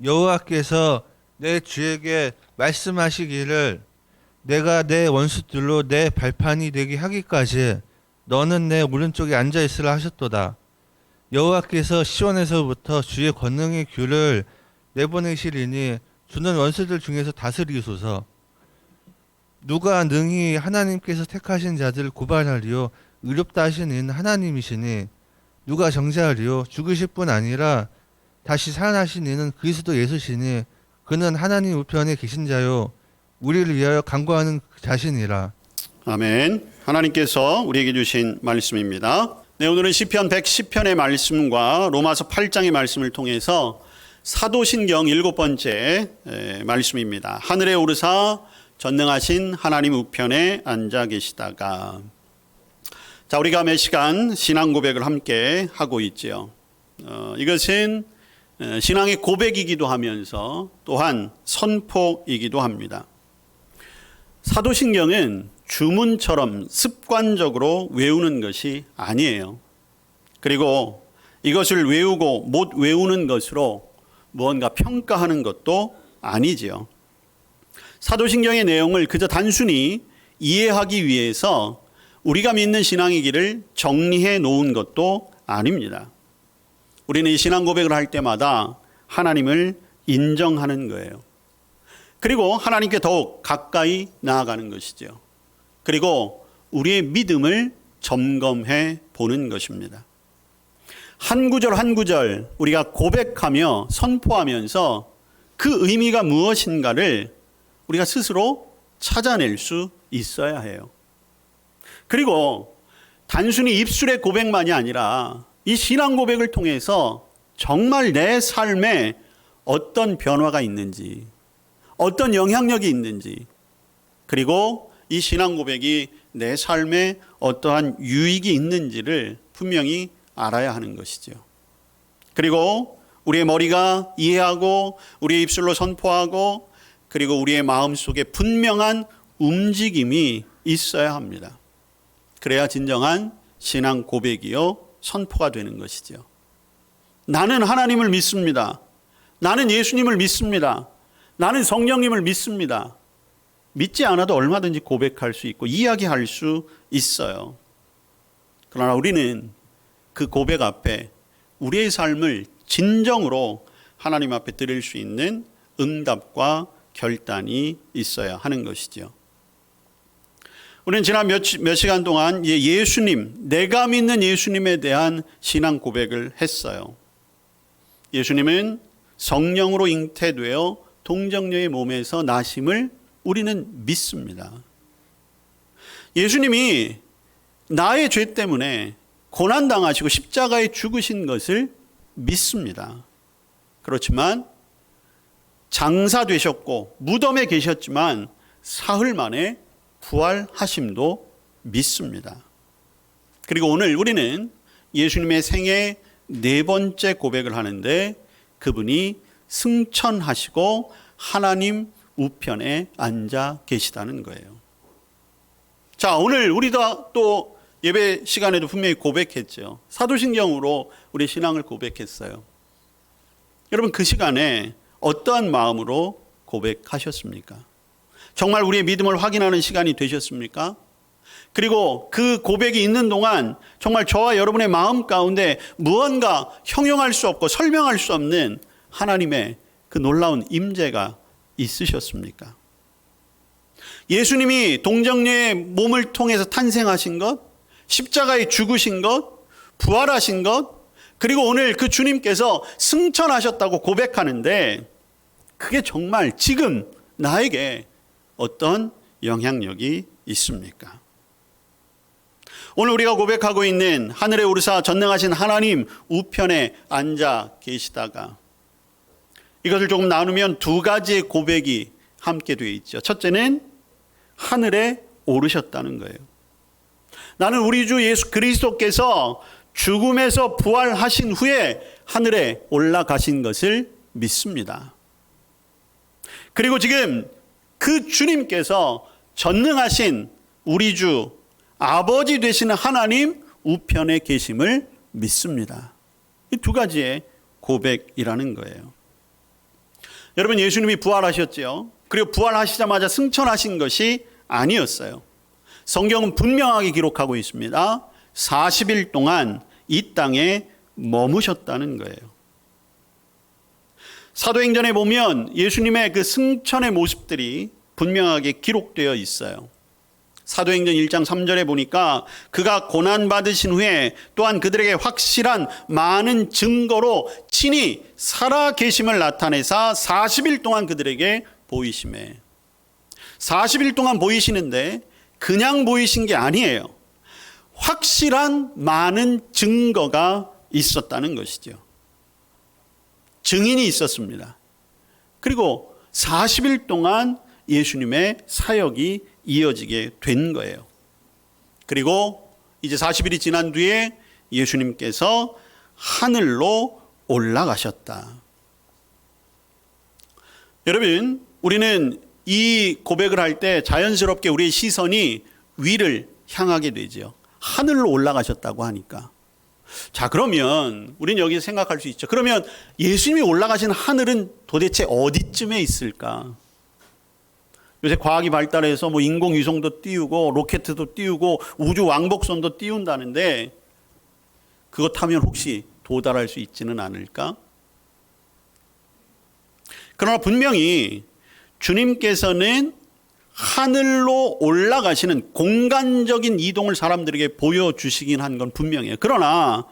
여호와께서 내 주에게 말씀하시기를 내가 내 원수들로 내 발판이 되게 하기까지 너는 내 오른쪽에 앉아 있으라 하셨도다. 여호와께서 시온에서부터 주의 권능의 귤을 내보내시리니 주는 원수들 중에서 다스리소서. 누가 능히 하나님께서 택하신 자들을 고발하리요 의롭다 하신 이는 하나님이시니 누가 정죄하리요 죽으실 뿐 아니라 다시 살아나신 이는 그리스도 예수시니 그는 하나님 우편에 계신 자요 우리를 위하여 간구하는 자신이라. 아멘. 하나님께서 우리에게 주신 말씀입니다. 네, 오늘은 시편 110편의 말씀과 로마서 8장의 말씀을 통해서 사도신경 7번째 말씀입니다. 하늘에 오르사 전능하신 하나님 우편에 앉아 계시다가. 자, 우리가 몇 시간 신앙 고백을 함께 하고 있죠. 이것은 신앙의 고백이기도 하면서 또한 선포이기도 합니다. 사도신경은 주문처럼 습관적으로 외우는 것이 아니에요. 그리고 이것을 외우고 못 외우는 것으로 무언가 평가하는 것도 아니지요. 사도신경의 내용을 그저 단순히 이해하기 위해서 우리가 믿는 신앙의 길을 정리해 놓은 것도 아닙니다. 우리는 이 신앙 고백을 할 때마다 하나님을 인정하는 거예요. 그리고 하나님께 더욱 가까이 나아가는 것이죠. 그리고 우리의 믿음을 점검해 보는 것입니다. 한 구절 한 구절 우리가 고백하며 선포하면서 그 의미가 무엇인가를 우리가 스스로 찾아낼 수 있어야 해요. 그리고 단순히 입술의 고백만이 아니라 이 신앙 고백을 통해서 정말 내 삶에 어떤 변화가 있는지, 어떤 영향력이 있는지, 그리고 이 신앙 고백이 내 삶에 어떠한 유익이 있는지를 분명히 알아야 하는 것이죠. 그리고 우리의 머리가 이해하고 우리의 입술로 선포하고 그리고 우리의 마음속에 분명한 움직임이 있어야 합니다. 그래야 진정한 신앙 고백이요 선포가 되는 것이죠. 나는 하나님을 믿습니다. 나는 예수님을 믿습니다. 나는 성령님을 믿습니다. 믿지 않아도 얼마든지 고백할 수 있고 이야기할 수 있어요. 그러나 우리는 그 고백 앞에 우리의 삶을 진정으로 하나님 앞에 드릴 수 있는 응답과 결단이 있어야 하는 것이죠. 우리는 지난 몇 시간 동안 예수님, 내가 믿는 예수님에 대한 신앙 고백을 했어요. 예수님은 성령으로 잉태되어 동정녀의 몸에서 나심을 우리는 믿습니다. 예수님이 나의 죄 때문에 고난당하시고 십자가에 죽으신 것을 믿습니다. 그렇지만 장사되셨고 무덤에 계셨지만 사흘 만에 부활하심도 믿습니다. 그리고 오늘 우리는 예수님의 생애 4번째 고백을 하는데 그분이 승천하시고 하나님 우편에 앉아 계시다는 거예요. 자, 오늘 우리가 또 예배 시간에도 분명히 고백했죠. 사도신경으로 우리 신앙을 고백했어요. 여러분 그 시간에 어떠한 마음으로 고백하셨습니까? 정말 우리의 믿음을 확인하는 시간이 되셨습니까? 그리고 그 고백이 있는 동안 정말 저와 여러분의 마음 가운데 무언가 형용할 수 없고 설명할 수 없는 하나님의 그 놀라운 임재가 있으셨습니까? 예수님이 동정녀의 몸을 통해서 탄생하신 것, 십자가에 죽으신 것, 부활하신 것, 그리고 오늘 그 주님께서 승천하셨다고 고백하는데 그게 정말 지금 나에게 어떤 영향력이 있습니까? 오늘 우리가 고백하고 있는 하늘에 오르사 전능하신 하나님 우편에 앉아 계시다가 이것을 조금 나누면 2가지의 고백이 함께 되어 있죠. 첫째는 하늘에 오르셨다는 거예요. 나는 우리 주 예수 그리스도께서 죽음에서 부활하신 후에 하늘에 올라가신 것을 믿습니다. 그리고 지금 그 주님께서 전능하신 우리 주 아버지 되시는 하나님 우편에 계심을 믿습니다. 이 2가지의 고백이라는 거예요. 여러분, 예수님이 부활하셨죠. 그리고 부활하시자마자 승천하신 것이 아니었어요. 성경은 분명하게 기록하고 있습니다. 40일 동안 이 땅에 머무셨다는 거예요. 사도행전에 보면 예수님의 그 승천의 모습들이 분명하게 기록되어 있어요. 사도행전 1장 3절에 보니까 그가 고난받으신 후에 또한 그들에게 확실한 많은 증거로 친히 살아계심을 나타내사 40일 동안 그들에게 보이심에. 40일 동안 보이시는데 그냥 보이신 게 아니에요. 확실한 많은 증거가 있었다는 것이죠. 증인이 있었습니다. 그리고 40일 동안 예수님의 사역이 이어지게 된 거예요. 그리고 이제 40일이 지난 뒤에 예수님께서 하늘로 올라가셨다. 여러분, 우리는 이 고백을 할 때 자연스럽게 우리의 시선이 위를 향하게 되죠. 하늘로 올라가셨다고 하니까. 자, 그러면 우리는 여기서 생각할 수 있죠. 그러면 예수님이 올라가신 하늘은 도대체 어디쯤에 있을까? 요새 과학이 발달해서 뭐 인공위성도 띄우고 로켓도 띄우고 우주 왕복선도 띄운다는데 그거 타면 혹시 도달할 수 있지는 않을까? 그러나 분명히 주님께서는 하늘로 올라가시는 공간적인 이동을 사람들에게 보여주시긴 한 건 분명해요. 그러나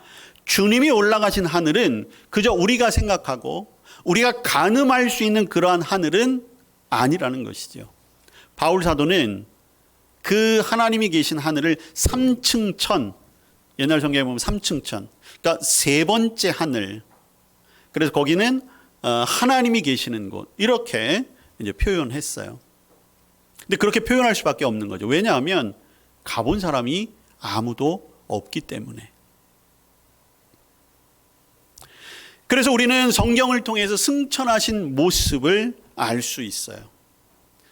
주님이 올라가신 하늘은 그저 우리가 생각하고 우리가 가늠할 수 있는 그러한 하늘은 아니라는 것이죠. 바울 사도는 그 하나님이 계신 하늘을 3층 천, 옛날 성경에 보면 3층 천, 그러니까 세 번째 하늘. 그래서 거기는 하나님이 계시는 곳, 이렇게 이제 표현했어요. 근데 그렇게 표현할 수밖에 없는 거죠. 왜냐하면 가본 사람이 아무도 없기 때문에. 그래서 우리는 성경을 통해서 승천하신 모습을 알 수 있어요.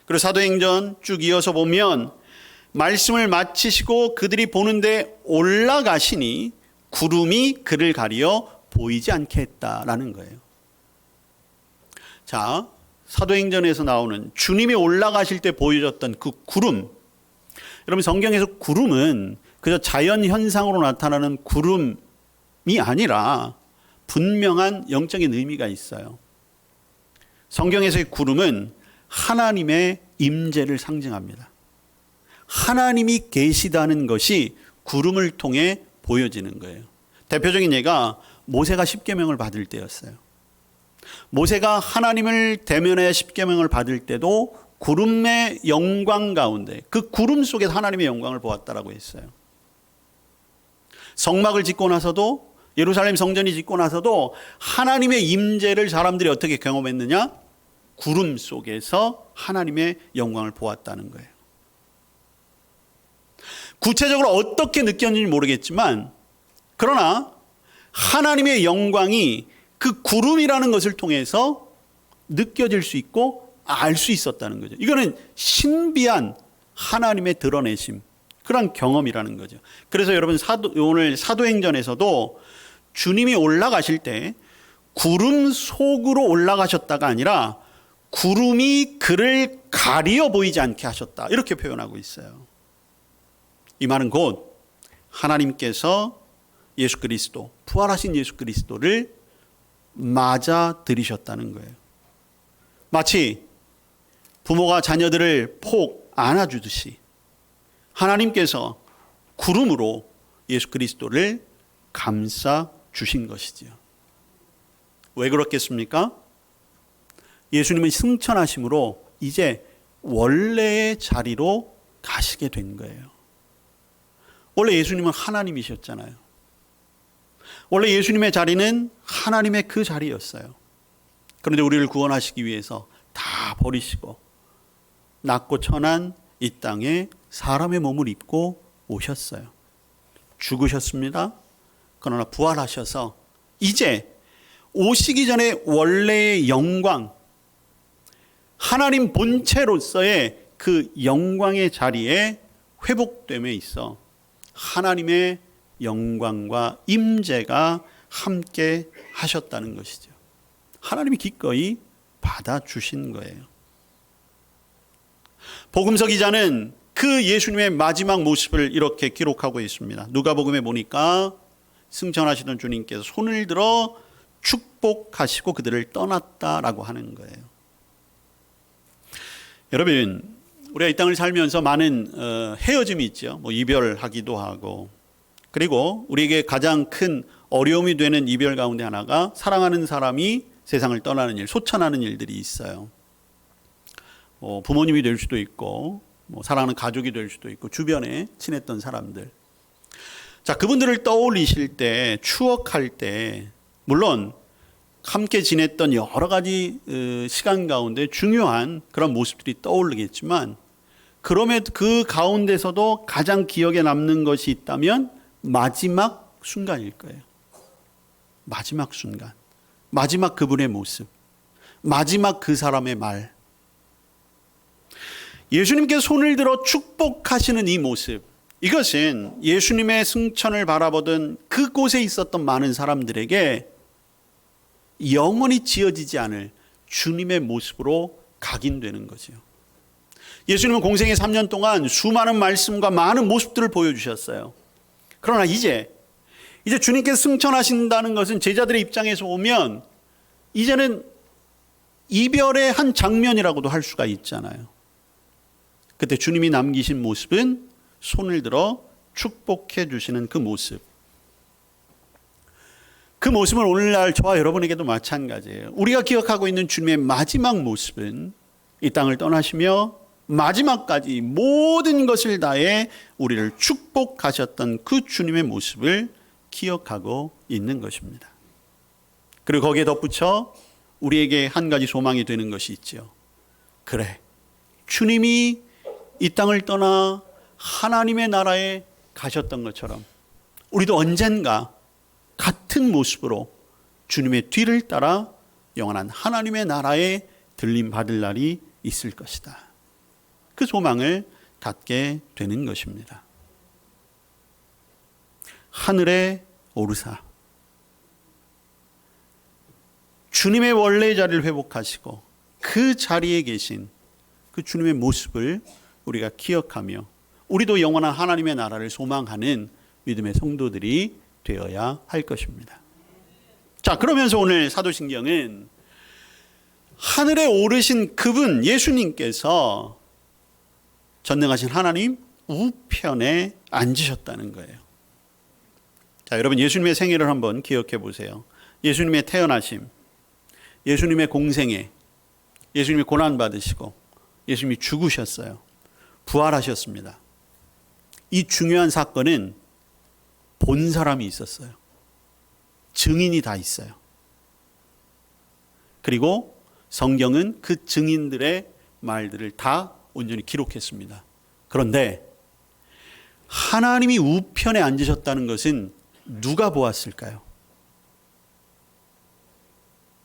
그리고 사도행전 쭉 이어서 보면 말씀을 마치시고 그들이 보는데 올라가시니 구름이 그를 가리어 보이지 않게 했다라는 거예요. 자, 사도행전에서 나오는 주님이 올라가실 때 보여줬던 그 구름. 여러분, 성경에서 구름은 그저 자연 현상으로 나타나는 구름이 아니라 분명한 영적인 의미가 있어요. 성경에서의 구름은 하나님의 임재를 상징합니다. 하나님이 계시다는 것이 구름을 통해 보여지는 거예요. 대표적인 예가 모세가 십계명을 받을 때였어요. 모세가 하나님을 대면해 십계명을 받을 때도 구름의 영광 가운데, 그 구름 속에서 하나님의 영광을 보았다라고 했어요. 성막을 짓고 나서도, 예루살렘 성전이 짓고 나서도 하나님의 임재를 사람들이 어떻게 경험했느냐? 구름 속에서 하나님의 영광을 보았다는 거예요. 구체적으로 어떻게 느꼈는지 모르겠지만, 그러나 하나님의 영광이 그 구름이라는 것을 통해서 느껴질 수 있고 알 수 있었다는 거죠. 이거는 신비한 하나님의 드러내심, 그런 경험이라는 거죠. 그래서 여러분, 오늘 사도행전에서도 주님이 올라가실 때 구름 속으로 올라가셨다가 아니라 구름이 그를 가리어 보이지 않게 하셨다, 이렇게 표현하고 있어요. 이 말은 곧 하나님께서 예수 그리스도, 부활하신 예수 그리스도를 맞아 들이셨다는 거예요. 마치 부모가 자녀들을 폭 안아주듯이 하나님께서 구름으로 예수 그리스도를 감싸 주신 것이지요. 왜 그렇겠습니까? 예수님은 승천하심으로 이제 원래의 자리로 가시게 된 거예요. 원래 예수님은 하나님이셨잖아요. 원래 예수님의 자리는 하나님의 그 자리였어요. 그런데 우리를 구원하시기 위해서 다 버리시고 낮고 천한 이 땅에 사람의 몸을 입고 오셨어요. 죽으셨습니다. 그러나 부활하셔서 이제 오시기 전에 원래의 영광, 하나님 본체로서의 그 영광의 자리에 회복됨에 있어 하나님의 영광과 임재가 함께 하셨다는 것이죠. 하나님이 기꺼이 받아주신 거예요. 복음서 기자는 그 예수님의 마지막 모습을 이렇게 기록하고 있습니다. 누가복음에 보니까 승천하시던 주님께서 손을 들어 축복하시고 그들을 떠났다라고 하는 거예요. 여러분, 우리가 이 땅을 살면서 많은 헤어짐이 있죠. 뭐 이별하기도 하고, 그리고 우리에게 가장 큰 어려움이 되는 이별 가운데 하나가 사랑하는 사람이 세상을 떠나는 일, 소천하는 일들이 있어요. 부모님이 될 수도 있고, 사랑하는 가족이 될 수도 있고, 주변에 친했던 사람들. 자, 그분들을 떠올리실 때, 추억할 때, 물론 함께 지냈던 여러 가지 시간 가운데 중요한 그런 모습들이 떠오르겠지만, 그럼에도 그 가운데서도 가장 기억에 남는 것이 있다면 마지막 순간일 거예요. 마지막 순간. 마지막 그분의 모습. 마지막 그 사람의 말. 예수님께 손을 들어 축복하시는 이 모습. 이것은 예수님의 승천을 바라보던 그곳에 있었던 많은 사람들에게 영원히 지어지지 않을 주님의 모습으로 각인되는 거죠. 예수님은 공생의 3년 동안 수많은 말씀과 많은 모습들을 보여주셨어요. 그러나 이제 주님께서 승천하신다는 것은 제자들의 입장에서 보면 이제는 이별의 한 장면이라고도 할 수가 있잖아요. 그때 주님이 남기신 모습은 손을 들어 축복해 주시는 그 모습. 그 모습은 오늘날 저와 여러분에게도 마찬가지예요. 우리가 기억하고 있는 주님의 마지막 모습은 이 땅을 떠나시며 마지막까지 모든 것을 다해 우리를 축복하셨던 그 주님의 모습을 기억하고 있는 것입니다. 그리고 거기에 덧붙여 우리에게 한 가지 소망이 되는 것이 있죠. 그래, 주님이 이 땅을 떠나 하나님의 나라에 가셨던 것처럼 우리도 언젠가 같은 모습으로 주님의 뒤를 따라 영원한 하나님의 나라에 들림 받을 날이 있을 것이다. 그 소망을 갖게 되는 것입니다. 하늘에 오르사 주님의 원래의 자리를 회복하시고 그 자리에 계신 그 주님의 모습을 우리가 기억하며 우리도 영원한 하나님의 나라를 소망하는 믿음의 성도들이 되어야 할 것입니다. 자, 그러면서 오늘 사도신경은 하늘에 오르신 그분 예수님께서 전능하신 하나님 우편에 앉으셨다는 거예요. 자, 여러분 예수님의 생애를 한번 기억해 보세요. 예수님의 태어나심, 예수님의 공생애, 예수님이 고난 받으시고 예수님이 죽으셨어요. 부활하셨습니다. 이 중요한 사건은 본 사람이 있었어요. 증인이 다 있어요. 그리고 성경은 그 증인들의 말들을 다 온전히 기록했습니다. 그런데 하나님이 우편에 앉으셨다는 것은 누가 보았을까요?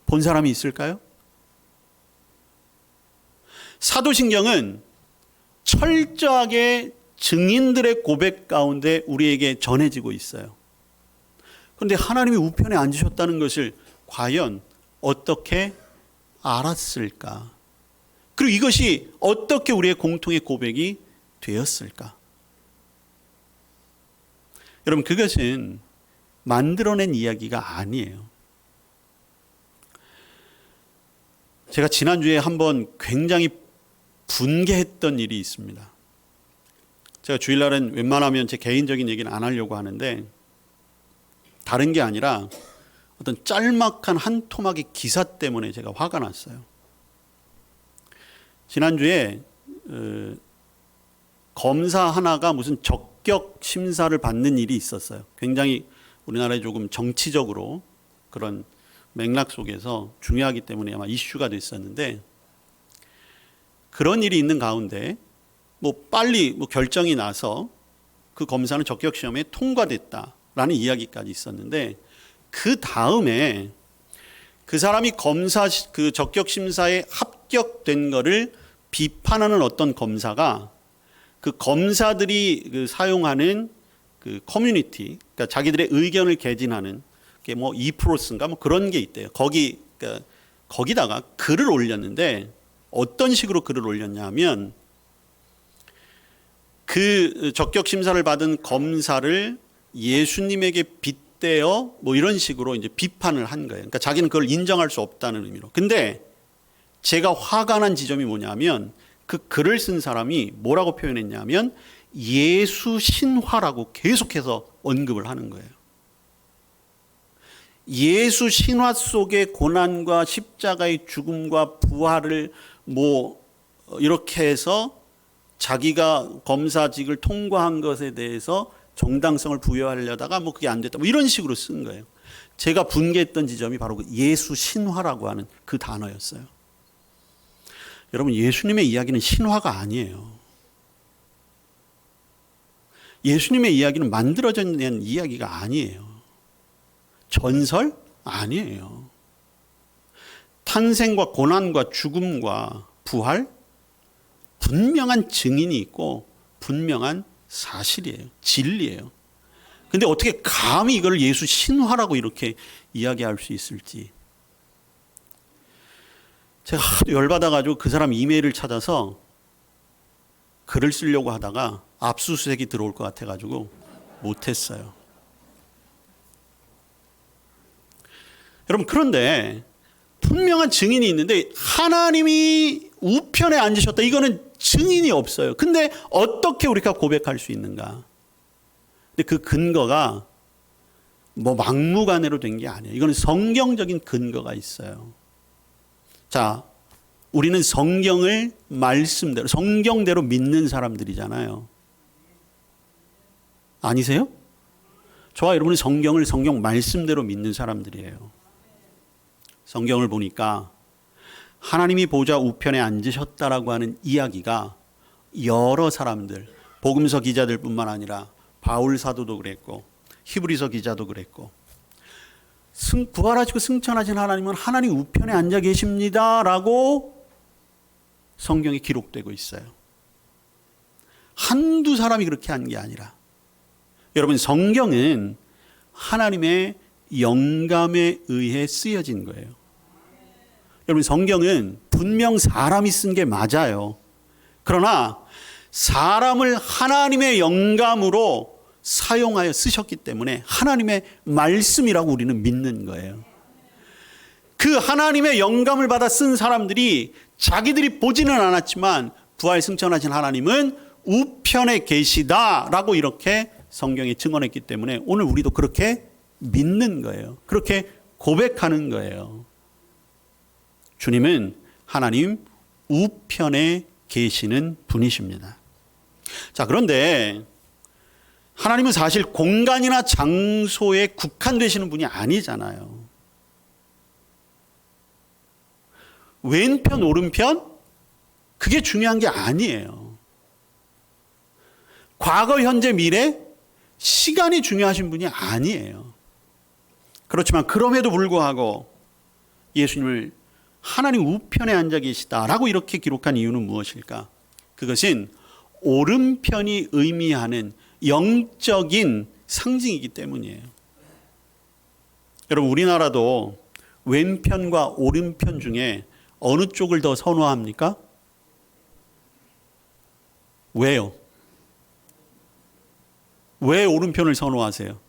본 사람이 있을까요? 사도신경은 철저하게 증인들의 고백 가운데 우리에게 전해지고 있어요. 그런데 하나님이 우편에 앉으셨다는 것을 과연 어떻게 알았을까? 그리고 이것이 어떻게 우리의 공통의 고백이 되었을까? 여러분, 그것은 만들어낸 이야기가 아니에요. 제가 지난주에 한번 굉장히 분개했던 일이 있습니다. 제가 주일날은 웬만하면 제 개인적인 얘기는 안 하려고 하는데 다른 게 아니라 어떤 짤막한 한 토막의 기사 때문에 제가 화가 났어요. 지난주에 검사 하나가 무슨 적격 심사를 받는 일이 있었어요. 굉장히 우리나라에 조금 정치적으로 그런 맥락 속에서 중요하기 때문에 아마 이슈가 됐었는데 그런 일이 있는 가운데 빨리 결정이 나서 그 검사는 적격 시험에 통과됐다라는 이야기까지 있었는데 그 다음에 그 사람이 그 적격 심사에 합격된 거를 비판하는 어떤 검사가 그 검사들이 사용하는 그 커뮤니티, 그러니까 자기들의 의견을 개진하는 게 2%인가 그런 게 있대요. 거기다가 글을 올렸는데 어떤 식으로 글을 올렸냐면 그 적격 심사를 받은 검사를 예수님에게 빗대어 뭐 이런 식으로 이제 비판을 한 거예요. 그러니까 자기는 그걸 인정할 수 없다는 의미로. 근데 제가 화가 난 지점이 뭐냐면 그 글을 쓴 사람이 뭐라고 표현했냐면 예수 신화라고 계속해서 언급을 하는 거예요. 예수 신화 속의 고난과 십자가의 죽음과 부활을 뭐 이렇게 해서 자기가 검사직을 통과한 것에 대해서 정당성을 부여하려다가 뭐 그게 안 됐다. 뭐 이런 식으로 쓴 거예요. 제가 분개했던 지점이 바로 그 예수 신화라고 하는 그 단어였어요. 여러분, 예수님의 이야기는 신화가 아니에요. 예수님의 이야기는 만들어진 이야기가 아니에요. 전설? 아니에요. 탄생과 고난과 죽음과 부활? 분명한 증인이 있고 분명한 사실이에요. 진리예요. 근데 어떻게 감히 이걸 예수 신화라고 이렇게 이야기할 수 있을지. 제가 하도 열받아가지고 그 사람 이메일을 찾아서 글을 쓰려고 하다가 압수수색이 들어올 것 같아가지고 못했어요. 여러분, 그런데 분명한 증인이 있는데 하나님이 우편에 앉으셨다. 이거는 증인이 없어요. 근데 어떻게 우리가 고백할 수 있는가? 근데 그 근거가 뭐 막무가내로 된 게 아니에요. 이거는 성경적인 근거가 있어요. 자, 우리는 성경을 말씀대로, 성경대로 믿는 사람들이잖아요. 아니세요? 저와 여러분은 성경을 성경 말씀대로 믿는 사람들이에요. 성경을 보니까 하나님이 보좌 우편에 앉으셨다라고 하는 이야기가 여러 사람들, 복음서 기자들뿐만 아니라 바울 사도도 그랬고 히브리서 기자도 그랬고 부활하시고 승천하신 하나님은 하나님 우편에 앉아 계십니다라고 성경에 기록되고 있어요. 한두 사람이 그렇게 한 게 아니라 여러분, 성경은 하나님의 영감에 의해 쓰여진 거예요. 여러분, 성경은 분명 사람이 쓴 게 맞아요. 그러나 사람을 하나님의 영감으로 사용하여 쓰셨기 때문에 하나님의 말씀이라고 우리는 믿는 거예요. 그 하나님의 영감을 받아 쓴 사람들이 자기들이 보지는 않았지만 부활 승천하신 하나님은 우편에 계시다라고 이렇게 성경에 증언했기 때문에 오늘 우리도 그렇게 믿는 거예요. 그렇게 고백하는 거예요. 주님은 하나님 우편에 계시는 분이십니다. 자, 그런데 하나님은 사실 공간이나 장소에 국한되시는 분이 아니잖아요. 왼편, 오른편? 그게 중요한 게 아니에요. 과거, 현재, 미래? 시간이 중요하신 분이 아니에요. 그렇지만 그럼에도 불구하고 예수님을 하나님 우편에 앉아 계시다라고 이렇게 기록한 이유는 무엇일까? 그것은 오른편이 의미하는 영적인 상징이기 때문이에요. 여러분, 우리나라도 왼편과 오른편 중에 어느 쪽을 더 선호합니까? 왜요? 왜 오른편을 선호하세요?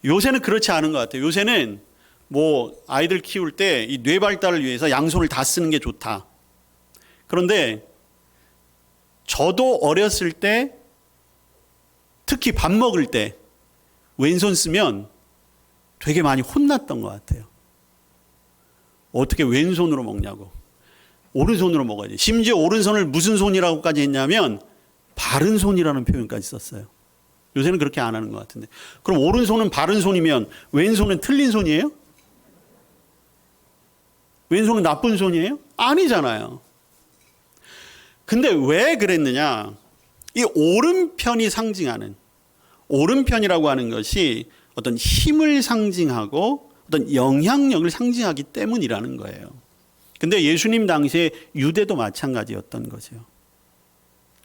요새는 그렇지 않은 것 같아요. 요새는 뭐 아이들 키울 때 이 뇌 발달을 위해서 양손을 다 쓰는 게 좋다. 그런데 저도 어렸을 때 특히 밥 먹을 때 왼손 쓰면 되게 많이 혼났던 것 같아요. 어떻게 왼손으로 먹냐고. 오른손으로 먹어야지. 심지어 오른손을 무슨 손이라고까지 했냐면 바른 손이라는 표현까지 썼어요. 요새는 그렇게 안 하는 것 같은데. 그럼 오른손은 바른 손이면 왼손은 틀린 손이에요? 왼손은 나쁜 손이에요? 아니잖아요. 근데 왜 그랬느냐? 이 오른편이 상징하는, 오른편이라고 하는 것이 어떤 힘을 상징하고 어떤 영향력을 상징하기 때문이라는 거예요. 근데 예수님 당시에 유대도 마찬가지였던 거죠.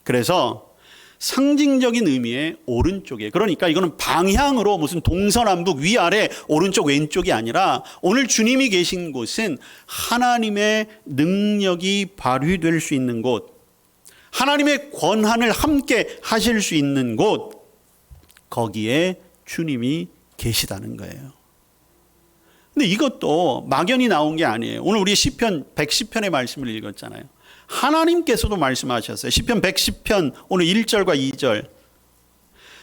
그래서 상징적인 의미의 오른쪽에, 그러니까 이거는 방향으로 무슨 동서남북 위아래 오른쪽 왼쪽이 아니라 오늘 주님이 계신 곳은 하나님의 능력이 발휘될 수 있는 곳, 하나님의 권한을 함께 하실 수 있는 곳, 거기에 주님이 계시다는 거예요. 근데 이것도 막연히 나온 게 아니에요. 오늘 우리 시편 110편의 말씀을 읽었잖아요. 하나님께서도 말씀하셨어요. 시편 110편 오늘 1절과 2절.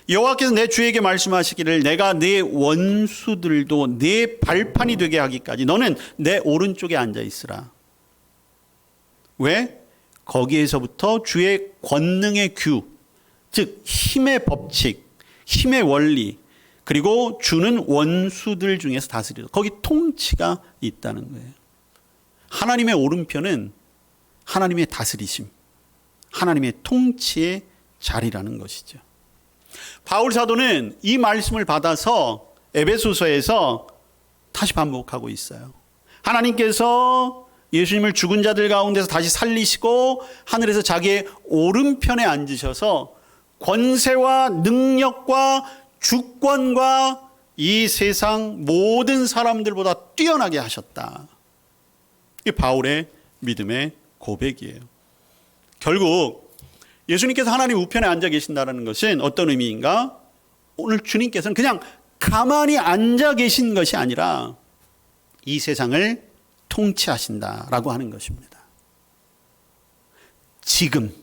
여호와께서 내 주에게 말씀하시기를 내가 네 원수들도 네 발판이 되게 하기까지 너는 내 오른쪽에 앉아 있으라. 왜? 거기에서부터 주의 권능의 규, 즉 힘의 법칙, 힘의 원리, 그리고 주는 원수들 중에서 다스리다. 거기 통치가 있다는 거예요. 하나님의 오른편은 하나님의 다스리심, 하나님의 통치의 자리라는 것이죠. 바울 사도는 이 말씀을 받아서 에베소서에서 다시 반복하고 있어요. 하나님께서 예수님을 죽은 자들 가운데서 다시 살리시고 하늘에서 자기의 오른편에 앉으셔서 권세와 능력과 주권과 이 세상 모든 사람들보다 뛰어나게 하셨다. 이게 바울의 믿음의 고백이에요. 결국 예수님께서 하나님 우편에 앉아 계신다는 것은 어떤 의미인가? 오늘 주님께서는 그냥 가만히 앉아 계신 것이 아니라 이 세상을 통치하신다라고 하는 것입니다. 지금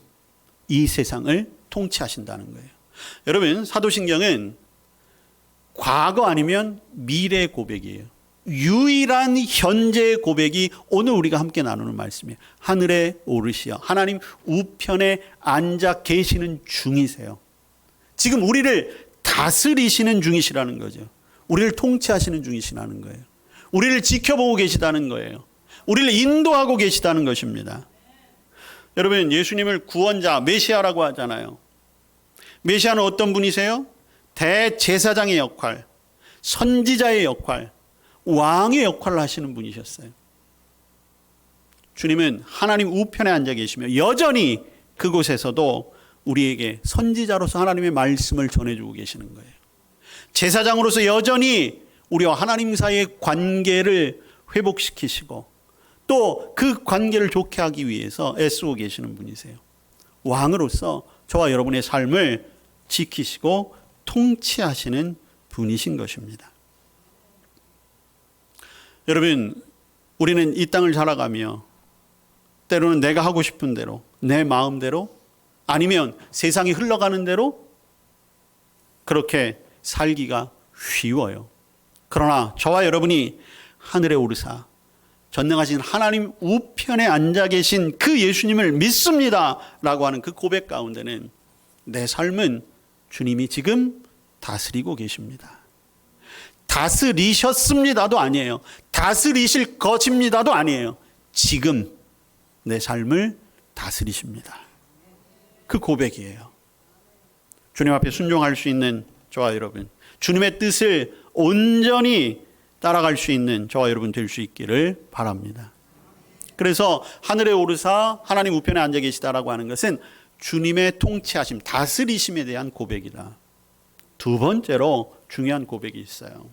이 세상을 통치하신다는 거예요. 여러분, 사도신경은 과거 아니면 미래 고백이에요. 유일한 현재의 고백이 오늘 우리가 함께 나누는 말씀이에요. 하늘에 오르시어 하나님 우편에 앉아 계시는 중이세요. 지금 우리를 다스리시는 중이시라는 거죠. 우리를 통치하시는 중이시라는 거예요. 우리를 지켜보고 계시다는 거예요. 우리를 인도하고 계시다는 것입니다. 여러분, 예수님을 구원자, 메시아라고 하잖아요. 메시아는 어떤 분이세요? 대제사장의 역할, 선지자의 역할, 왕의 역할을 하시는 분이셨어요. 주님은 하나님 우편에 앉아 계시며 여전히 그곳에서도 우리에게 선지자로서 하나님의 말씀을 전해주고 계시는 거예요. 제사장으로서 여전히 우리와 하나님 사이의 관계를 회복시키시고 또 그 관계를 좋게 하기 위해서 애쓰고 계시는 분이세요. 왕으로서 저와 여러분의 삶을 지키시고 통치하시는 분이신 것입니다. 여러분, 우리는 이 땅을 살아가며 때로는 내가 하고 싶은 대로, 내 마음대로, 아니면 세상이 흘러가는 대로 그렇게 살기가 쉬워요. 그러나 저와 여러분이 하늘에 오르사 전능하신 하나님 우편에 앉아 계신 그 예수님을 믿습니다 라고 하는 그 고백 가운데는 내 삶은 주님이 지금 다스리고 계십니다. 다스리셨습니다도 아니에요. 다스리실 것입니다도 아니에요. 지금 내 삶을 다스리십니다. 그 고백이에요. 주님 앞에 순종할 수 있는 저와 여러분, 주님의 뜻을 온전히 따라갈 수 있는 저와 여러분 될 수 있기를 바랍니다. 그래서 하늘에 오르사 하나님 우편에 앉아 계시다라고 하는 것은 주님의 통치하심, 다스리심에 대한 고백이다. 두 번째로 중요한 고백이 있어요.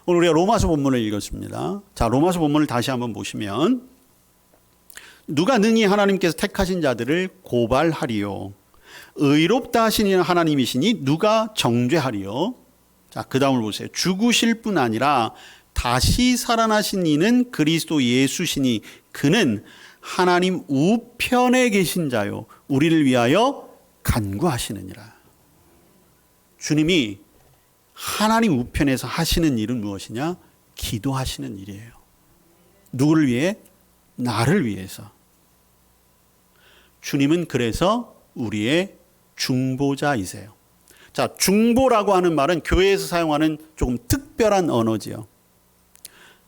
오늘 우리가 로마서 본문을 읽었습니다. 자, 로마서 본문을 다시 한번 보시면 누가 능히 하나님께서 택하신 자들을 고발하리요. 의롭다 하신 이는 하나님이시니 누가 정죄하리요. 자, 그 다음을 보세요. 죽으실 뿐 아니라 다시 살아나신 이는 그리스도 예수시니 그는 하나님 우편에 계신 자요 우리를 위하여 간구하시느니라. 주님이 하나님 우편에서 하시는 일은 무엇이냐? 기도하시는 일이에요. 누구를 위해? 나를 위해서. 주님은 그래서 우리의 중보자이세요. 자, 중보라고 하는 말은 교회에서 사용하는 조금 특별한 언어지요.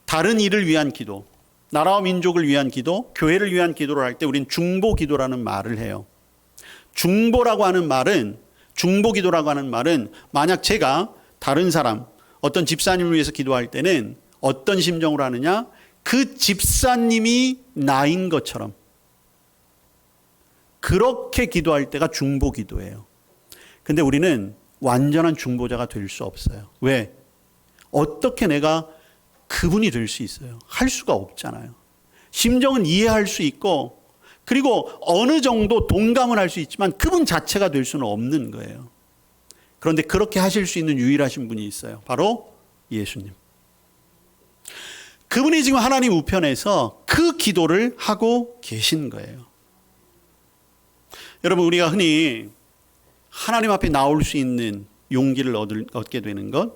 다른 일을 위한 기도, 나라와 민족을 위한 기도, 교회를 위한 기도를 할 때 우린 중보 기도라는 말을 해요. 중보라고 하는 말은, 중보 기도라고 하는 말은 만약 제가 다른 사람, 어떤 집사님을 위해서 기도할 때는 어떤 심정으로 하느냐? 그 집사님이 나인 것처럼, 그렇게 기도할 때가 중보 기도예요. 근데 우리는 완전한 중보자가 될 수 없어요. 왜? 어떻게 내가 그분이 될 수 있어요? 할 수가 없잖아요. 심정은 이해할 수 있고 그리고 어느 정도 동감은 할 수 있지만 그분 자체가 될 수는 없는 거예요. 그런데 그렇게 하실 수 있는 유일하신 분이 있어요. 바로 예수님. 그분이 지금 하나님 우편에서 그 기도를 하고 계신 거예요. 여러분, 우리가 흔히 하나님 앞에 나올 수 있는 용기를 얻게 되는 것,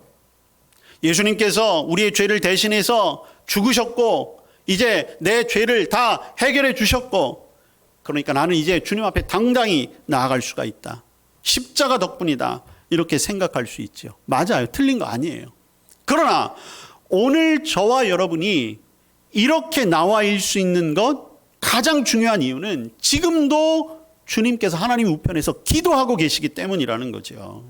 예수님께서 우리의 죄를 대신해서 죽으셨고 이제 내 죄를 다 해결해 주셨고 그러니까 나는 이제 주님 앞에 당당히 나아갈 수가 있다. 십자가 덕분이다. 이렇게 생각할 수 있죠. 맞아요. 틀린 거 아니에요. 그러나 오늘 저와 여러분이 이렇게 나와 있을 수 있는 것 가장 중요한 이유는 지금도 주님께서 하나님 우편에서 기도하고 계시기 때문이라는 거죠.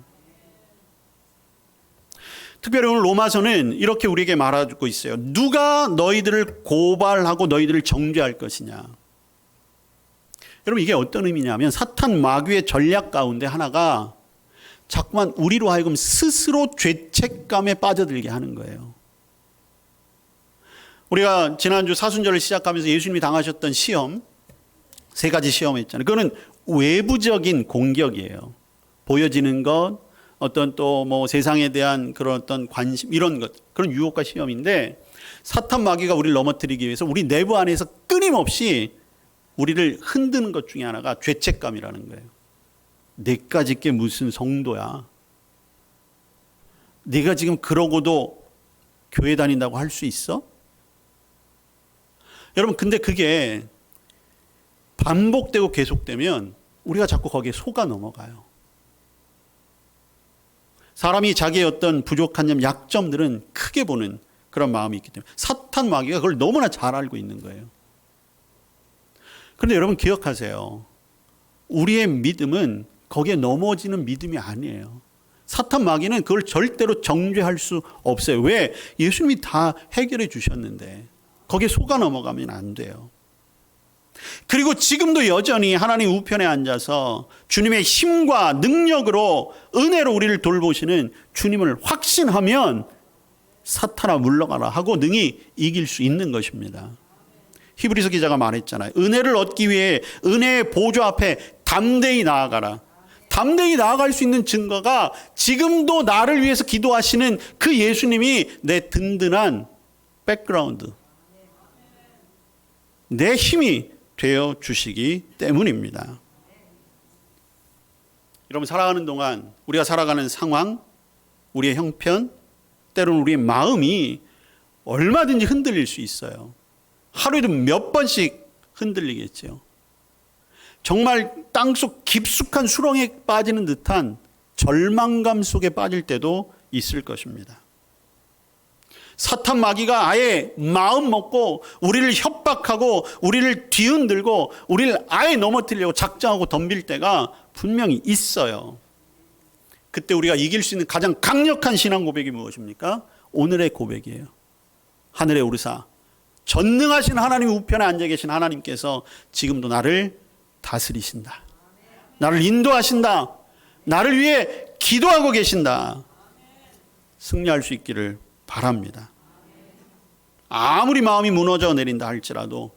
특별히 오늘 로마서는 이렇게 우리에게 말하고 있어요. 누가 너희들을 고발하고 너희들을 정죄할 것이냐. 여러분, 이게 어떤 의미냐면 사탄 마귀의 전략 가운데 하나가 자꾸만 우리로 하여금 스스로 죄책감에 빠져들게 하는 거예요. 우리가 지난주 사순절을 시작하면서 예수님이 당하셨던 시험, 3가지 시험 했잖아요. 그거는 외부적인 공격이에요. 보여지는 것, 어떤 또 뭐 세상에 대한 그런 어떤 관심, 이런 것, 그런 유혹과 시험인데 사탄 마귀가 우리를 넘어뜨리기 위해서 우리 내부 안에서 끊임없이 우리를 흔드는 것 중에 하나가 죄책감이라는 거예요. 내까지 게 무슨 성도야. 네가 지금 그러고도 교회 다닌다고 할 수 있어? 여러분, 근데 그게 반복되고 계속되면 우리가 자꾸 거기에 속아 넘어가요. 사람이 자기의 어떤 부족한 점, 약점들은 크게 보는 그런 마음이 있기 때문에 사탄 마귀가 그걸 너무나 잘 알고 있는 거예요. 그런데 여러분 기억하세요. 우리의 믿음은 거기에 넘어지는 믿음이 아니에요. 사탄 마귀는 그걸 절대로 정죄할 수 없어요. 왜? 예수님이 다 해결해 주셨는데 거기에 속아 넘어가면 안 돼요. 그리고 지금도 여전히 하나님 우편에 앉아서 주님의 힘과 능력으로 은혜로 우리를 돌보시는 주님을 확신하면 사탄아 물러가라 하고 능히 이길 수 있는 것입니다. 히브리서 기자가 말했잖아요. 은혜를 얻기 위해 은혜의 보좌 앞에 담대히 나아가라. 담대히 나아갈 수 있는 증거가 지금도 나를 위해서 기도하시는 그 예수님이 내 든든한 백그라운드, 내 힘이 되어 주시기 때문입니다. 여러분, 살아가는 동안 우리가 살아가는 상황, 우리의 형편, 때로는 우리의 마음이 얼마든지 흔들릴 수 있어요. 하루에도 몇 번씩 흔들리겠죠. 정말 땅속 깊숙한 수렁에 빠지는 듯한 절망감 속에 빠질 때도 있을 것입니다. 사탄 마귀가 아예 마음 먹고 우리를 협박하고 우리를 뒤흔들고 우리를 아예 넘어뜨리려고 작정하고 덤빌 때가 분명히 있어요. 그때 우리가 이길 수 있는 가장 강력한 신앙 고백이 무엇입니까? 오늘의 고백이에요. 하늘에 오르사 전능하신 하나님 우편에 앉아 계신 하나님께서 지금도 나를 다스리신다. 나를 인도하신다. 나를 위해 기도하고 계신다. 승리할 수 있기를 바랍니다. 아무리 마음이 무너져 내린다 할지라도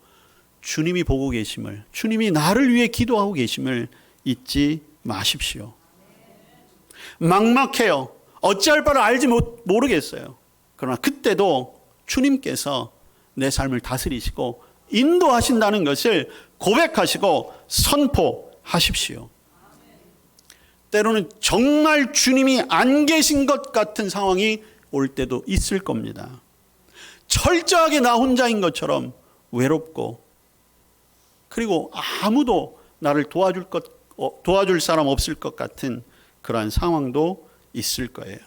주님이 보고 계심을, 주님이 나를 위해 기도하고 계심을 잊지 마십시오. 막막해요. 어찌할 바를 알지 모르겠어요. 그러나 그때도 주님께서 내 삶을 다스리시고 인도하신다는 것을 고백하시고 선포하십시오. 때로는 정말 주님이 안 계신 것 같은 상황이 올 때도 있을 겁니다. 철저하게 나 혼자인 것처럼 외롭고 그리고 아무도 나를 도와줄 사람 없을 것 같은 그러한 상황도 있을 거예요.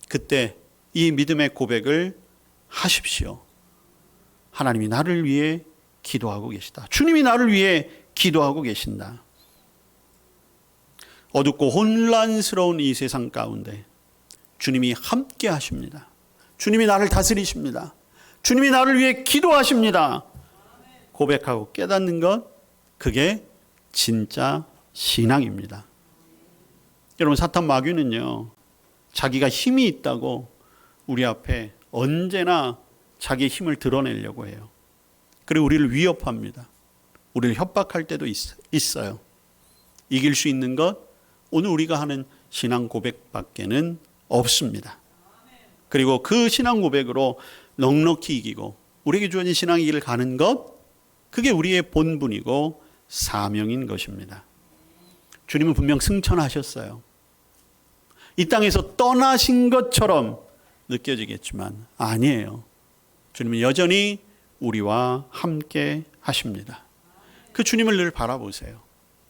그때 이 믿음의 고백을 하십시오. 하나님이 나를 위해 기도하고 계시다. 주님이 나를 위해 기도하고 계신다. 어둡고 혼란스러운 이 세상 가운데 주님이 함께 하십니다. 주님이 나를 다스리십니다. 주님이 나를 위해 기도하십니다. 고백하고 깨닫는 것, 그게 진짜 신앙입니다. 여러분, 사탄 마귀는요, 자기가 힘이 있다고 우리 앞에 언제나 자기의 힘을 드러내려고 해요. 그리고 우리를 위협합니다. 우리를 협박할 때도 있어요. 이길 수 있는 것, 오늘 우리가 하는 신앙 고백밖에는 없습니다. 그리고 그 신앙 고백으로 넉넉히 이기고 우리에게 주어진 신앙의 길을 가는 것, 그게 우리의 본분이고 사명인 것입니다. 주님은 분명 승천하셨어요. 이 땅에서 떠나신 것처럼 느껴지겠지만 아니에요. 주님은 여전히 우리와 함께 하십니다. 그 주님을 늘 바라보세요.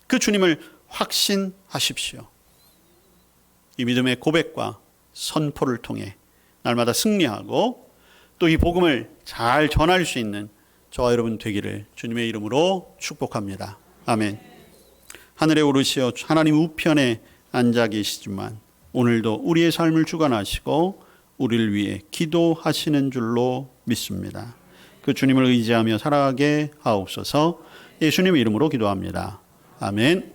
그 주님을 확신하십시오. 이 믿음의 고백과 선포를 통해 날마다 승리하고 또 이 복음을 잘 전할 수 있는 저와 여러분 되기를 주님의 이름으로 축복합니다. 아멘. 하늘에 오르시어 하나님 우편에 앉아 계시지만 오늘도 우리의 삶을 주관하시고 우리를 위해 기도하시는 줄로 믿습니다. 그 주님을 의지하며 살아가게 하옵소서. 예수님의 이름으로 기도합니다. 아멘.